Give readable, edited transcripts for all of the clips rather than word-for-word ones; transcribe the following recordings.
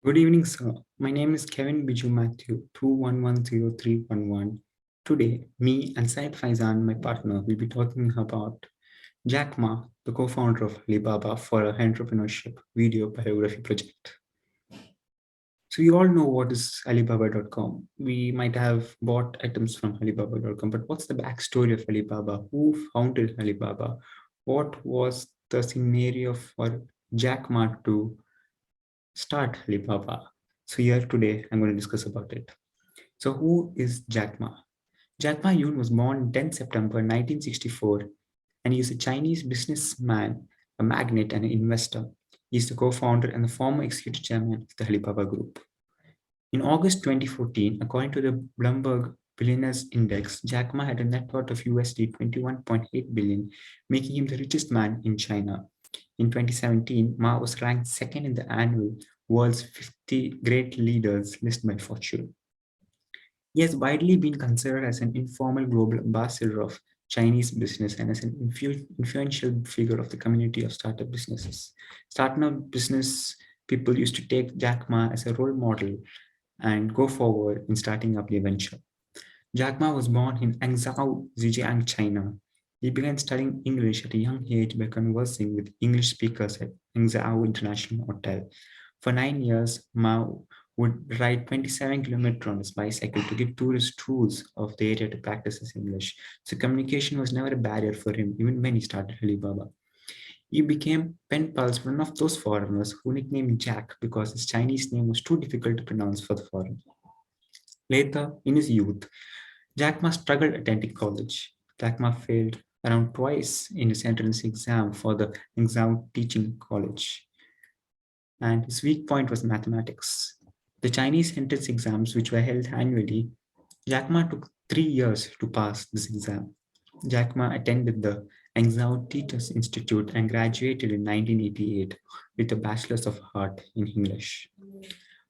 Good evening, sir. My name is Kevin Biju Matthew, 2110311. Today, me and Said Faizan, my partner, will be talking about Jack Ma, the co-founder of Alibaba, for a entrepreneurship video biography project. So you all know what is Alibaba.com. We might have bought items from Alibaba.com, but what's the backstory of Alibaba? Who founded Alibaba? What was the scenario for Jack Ma to start Alibaba? So here today, I'm going to discuss about it. So who is Jack Ma? Jack Ma Yun was born on 10 September 1964, and he is a Chinese businessman, a magnate, and an investor. He is the co-founder and the former executive chairman of the Alibaba Group. In August 2014, according to the Bloomberg Billionaires Index, Jack Ma had a net worth of USD 21.8 billion, making him the richest man in China. In 2017, Ma was ranked second in the annual World's 50 Great Leaders list by Fortune. He has widely been considered as an informal global ambassador of Chinese business and as an influential figure of the community of startup businesses. Startup business people used to take Jack Ma as a role model and go forward in starting up the venture. Jack Ma was born in Hangzhou, Zhejiang, China. He began studying English at a young age by conversing with English speakers at Hangzhou International Hotel. For 9 years, Mao would ride 27 kilometers on his bicycle to give tourists tours of the area to practice his English. So communication was never a barrier for him, even when he started Alibaba. He became pen pals with one of those foreigners who nicknamed Jack because his Chinese name was too difficult to pronounce for the foreigner. Later, in his youth, Jack Ma struggled attending college. Jack Ma failed around twice in his entrance exam for the exam teaching college, and his weak point was mathematics. The Chinese entrance exams, which were held annually, Jack Ma took 3 years to pass this exam. Jack Ma attended the Hangzhou Teachers Institute and graduated in 1988 with a Bachelor's of Art in English.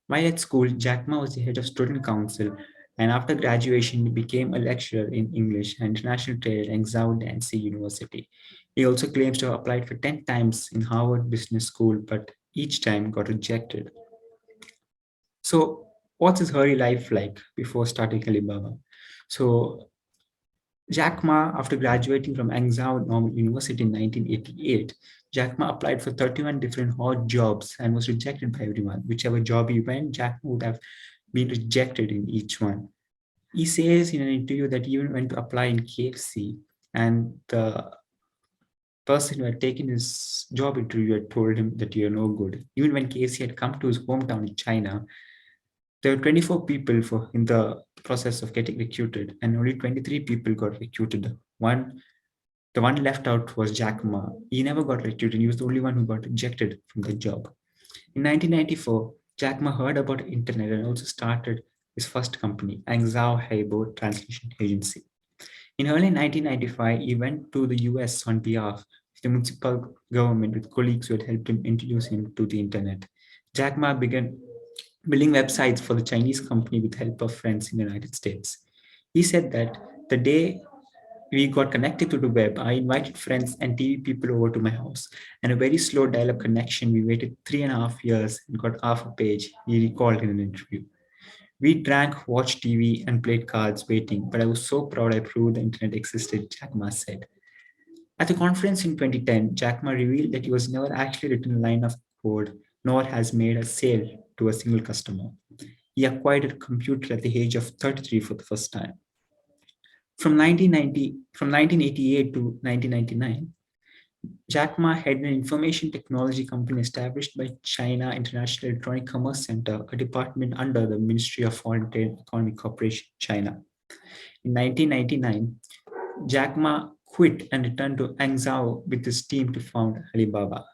While at school, Jack Ma was the head of student council, and after graduation, he became a lecturer in English and international trade at Hangzhou Dancy University. He also claims to have applied for 10 times in Harvard Business School, but each time got rejected. So, what's his early life like before starting Alibaba? So, Jack Ma, after graduating from Hangzhou Normal University in 1988, Jack Ma applied for 31 different odd jobs and was rejected by everyone. Whichever job he went, Jack Ma would have been rejected in each one. He says in an interview that he even went to apply in KFC, and the person who had taken his job interview had told him that you're no good. Even when KFC had come to his hometown in China, there were 24 people in the process of getting recruited, and only 23 people got recruited. The one left out was Jack Ma. He never got recruited. He was the only one who got rejected from the job. In 1994, Jack Ma heard about internet and also started his first company, Hangzhou Heibo Translation Agency. In early 1995, he went to the US on behalf of the municipal government with colleagues who had helped him introduce him to the internet. Jack Ma began building websites for the Chinese company with help of friends in the United States. He said that the day we got connected to the web, I invited friends and TV people over to my house. And a very slow dial-up connection, we waited 3.5 years and got half a page, he recalled in an interview. We drank, watched TV, and played cards waiting, but I was so proud I proved the internet existed, Jack Ma said. At the conference in 2010, Jack Ma revealed that he was never actually written a line of code, nor has made a sale to a single customer. He acquired a computer at the age of 33 for the first time. From 1988 to 1999, Jack Ma had an information technology company established by China International Electronic Commerce Center, a department under the Ministry of Foreign Trade and Economic Cooperation, China. In 1999, Jack Ma quit and returned to Hangzhou with his team to found Alibaba,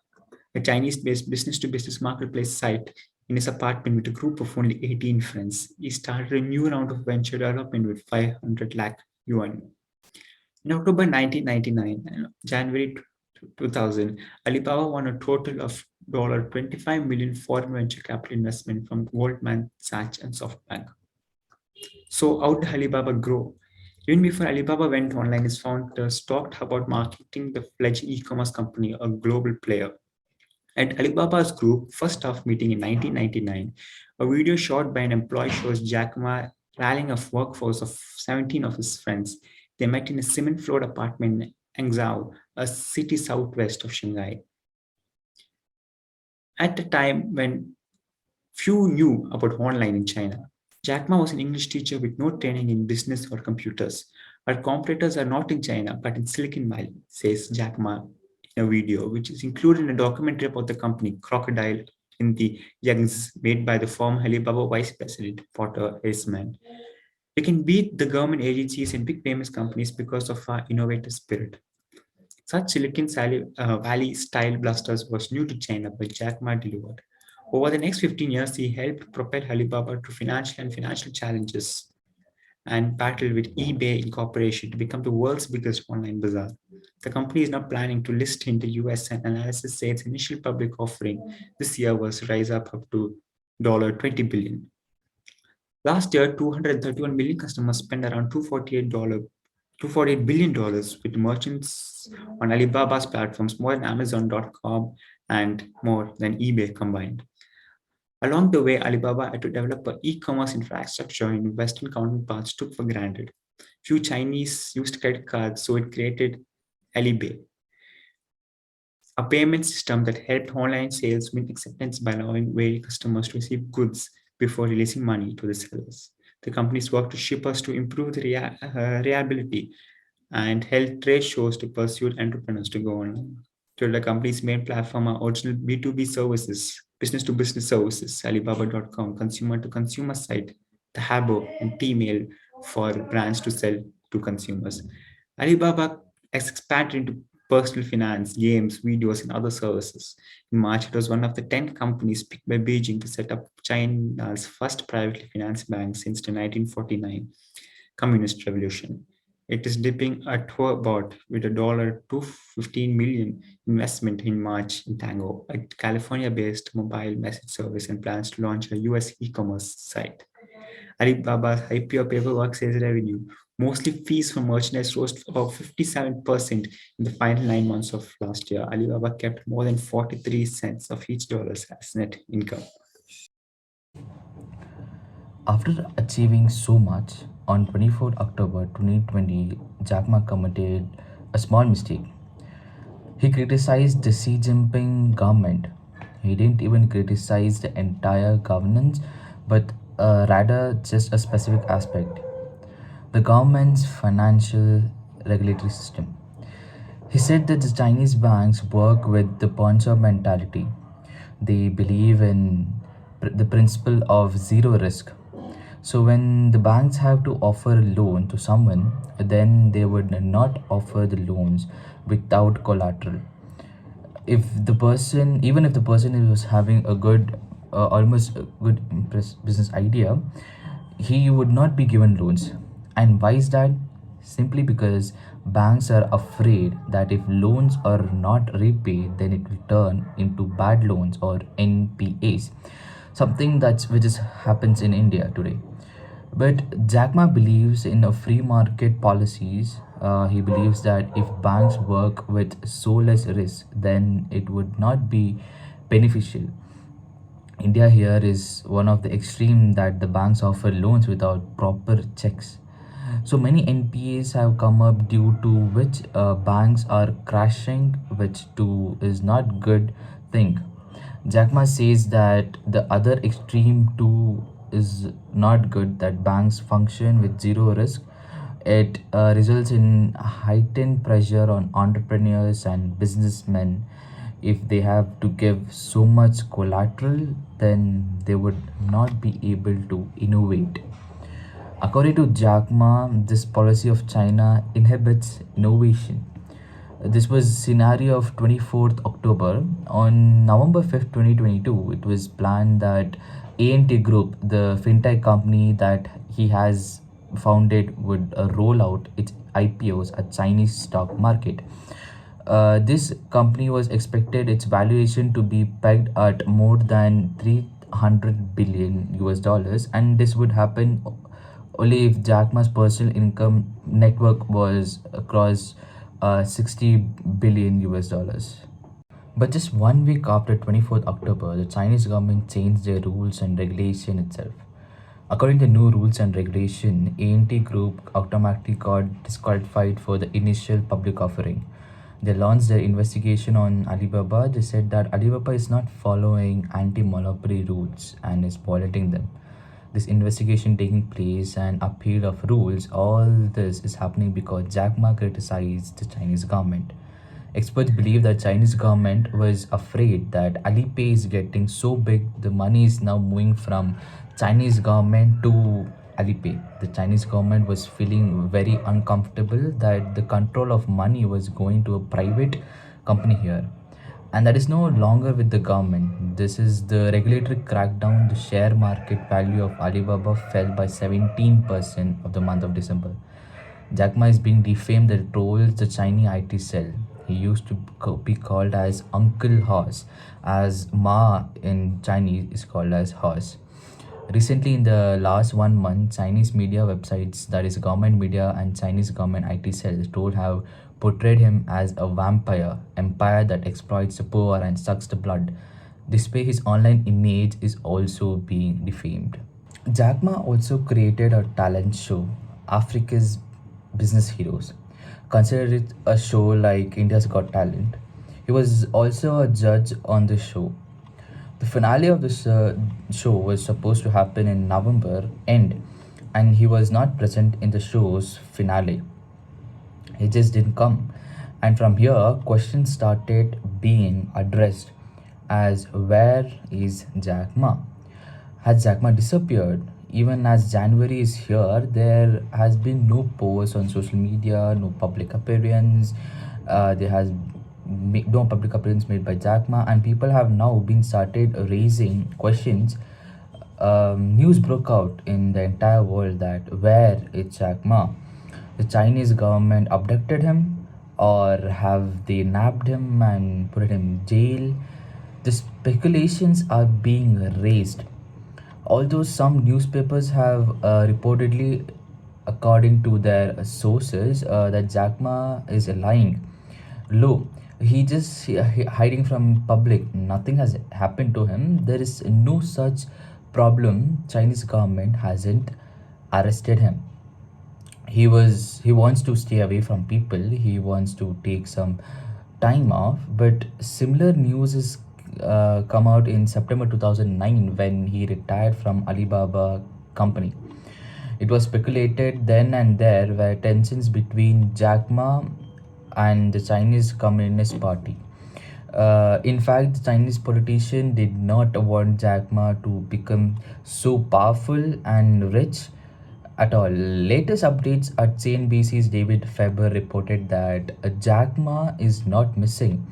a Chinese-based business-to-business marketplace site in his apartment with a group of only 18 friends. He started a new round of venture development with 500 lakh yuan. In October 1999 and January 2000, Alibaba won a total of $25 million foreign venture capital investment from Goldman Sachs and SoftBank. So how did Alibaba grow? Even before Alibaba went online, its founders talked about marketing the fledged e-commerce company, a global player. At Alibaba's group first staff meeting in 1999, a video shot by an employee shows Jack Ma rallying a workforce of 17 of his friends. They met in a cement floored apartment in Hangzhou, a city southwest of Shanghai. At a time when few knew about online in China, Jack Ma was an English teacher with no training in business or computers. Our competitors are not in China, but in Silicon Valley, says Jack Ma in a video, which is included in a documentary about the company Crocodile in the Youngs, made by the former Alibaba vice president, Porter Eisman. We can beat the government agencies and big famous companies because of our innovative spirit. Such Valley style blasters was new to China, but Jack Ma delivered. Over the next 15 years, he helped propel Alibaba to financial challenges and battled with eBay Incorporation to become the world's biggest online bazaar. The company is now planning to list in the US, and analysis says its initial public offering this year was rise up to $20 billion. Last year, 231 million customers spent around $248 billion with merchants on Alibaba's platforms, more than Amazon.com and more than eBay combined. Along the way, Alibaba had to develop an e-commerce infrastructure in Western counterparts took for granted. Few Chinese used credit cards, so it created Alipay, a payment system that helped online sales win acceptance by allowing various customers to receive goods before releasing money to the sellers. The companies worked with shippers to improve the reliability and held trade shows to pursue entrepreneurs to go online. So the company's main platform are original B2B services, business to business services, Alibaba.com, consumer to consumer site, the Habo, and Tmail for brands to sell to consumers. Alibaba has expanded into personal finance, games, videos, and other services. In March, it was one of the 10 companies picked by Beijing to set up China's first privately financed bank since the 1949 Communist Revolution. It is dipping a tour bot with a $215 million investment in March in Tango, a California-based mobile message service, and plans to launch a US e-commerce site. Alibaba's IPO paperwork says revenue, mostly fees from merchandise, rose about 57% in the final 9 months of last year. Alibaba kept more than 43 cents of each dollar as net income. After achieving so much, on 24 October 2020, Jack Ma committed a small mistake. He criticized the Xi Jinping government. He didn't even criticize the entire governance, but rather just a specific aspect, the government's financial regulatory system. He said that the Chinese banks work with the pawn shop mentality. They believe in the principle of zero risk. So when the banks have to offer a loan to someone, then they would not offer the loans without collateral. If the person, even if the person was having a good, almost a good business idea, he would not be given loans. And why is that? Simply because banks are afraid that if loans are not repaid, then it will turn into bad loans or NPAs, something that's which is happens in India today. But Jack Ma believes in a free market policies. He believes that if banks work with so less risk, then it would not be beneficial. India here is one of the extreme that the banks offer loans without proper checks. So many NPAs have come up due to which banks are crashing, which too is not good thing. Jack Ma says that the other extreme too is not good, that banks function with zero risk. It results in heightened pressure on entrepreneurs and businessmen. If they have to give so much collateral, then they would not be able to innovate. According to Jack Ma, this policy of China inhibits innovation. This was scenario of 24th October. On November 5th, 2022, it was planned that ANT Group, the fintech company that he has founded, would roll out its IPOs at Chinese stock market. This company was expected its valuation to be pegged at more than 300 billion US dollars, and this would happen only if Jack Ma's personal income network was across 60 billion US dollars. But just 1 week after 24th October, the Chinese government changed their rules and regulation itself. According to new rules and regulation, ANT Group automatically got disqualified for the initial public offering. They launched their investigation on Alibaba. They said that Alibaba is not following anti-monopoly rules and is violating them. This investigation taking place and appeal of rules, all this is happening because Jack Ma criticized the Chinese government. Experts believe that Chinese government was afraid that Alipay is getting so big, the money is now moving from Chinese government to Alipay. The Chinese government was feeling very uncomfortable that the control of money was going to a private company here. And that is no longer with the government. This is the regulatory crackdown. The share market value of Alibaba fell by 17% of the month of December. Jack Ma is being defamed that trolls the Chinese IT cell. He used to be called as Uncle Horse, as Ma in Chinese is called as horse. Recently, in the last 1 month, Chinese media websites, that is government media and Chinese government IT cells, told have portrayed him as a vampire, empire that exploits the poor and sucks the blood. This way, his online image is also being defamed. Jack Ma also created a talent show, Africa's Business Heroes. Considered it a show like India's Got Talent. He was also a judge on the show. The finale of this show was supposed to happen in November end, and he was not present in the show's finale. He just didn't come. And from here, questions started being addressed as where is Jack Ma? Has Jack Ma disappeared? Even as January is here, there has been no posts on social media, no public appearance. There has no public appearance made by Jack Ma, and people have now been started raising questions. News broke out in the entire world that where is Jack Ma? The Chinese government abducted him, or have they nabbed him and put him in jail? The speculations are being raised. Although some newspapers have reportedly, according to their sources, that Jack Ma is lying low. He just hiding from public. Nothing has happened to him. There is no such problem. Chinese government hasn't arrested him. He wants to stay away from people. He wants to take some time off. But similar news is come out in September 2009 when he retired from Alibaba company. It was speculated then and there were tensions between Jack Ma and the Chinese Communist Party. In fact, the Chinese politician did not want Jack Ma to become so powerful and rich at all. Latest updates at CNBC's David Faber reported that Jack Ma is not missing.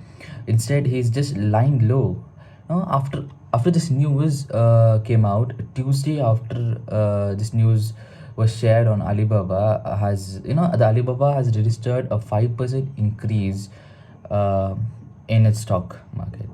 Instead, he's just lying low. After this news came out Tuesday, after this news was shared on Alibaba, has the Alibaba has registered a 5% increase uh, in its stock market.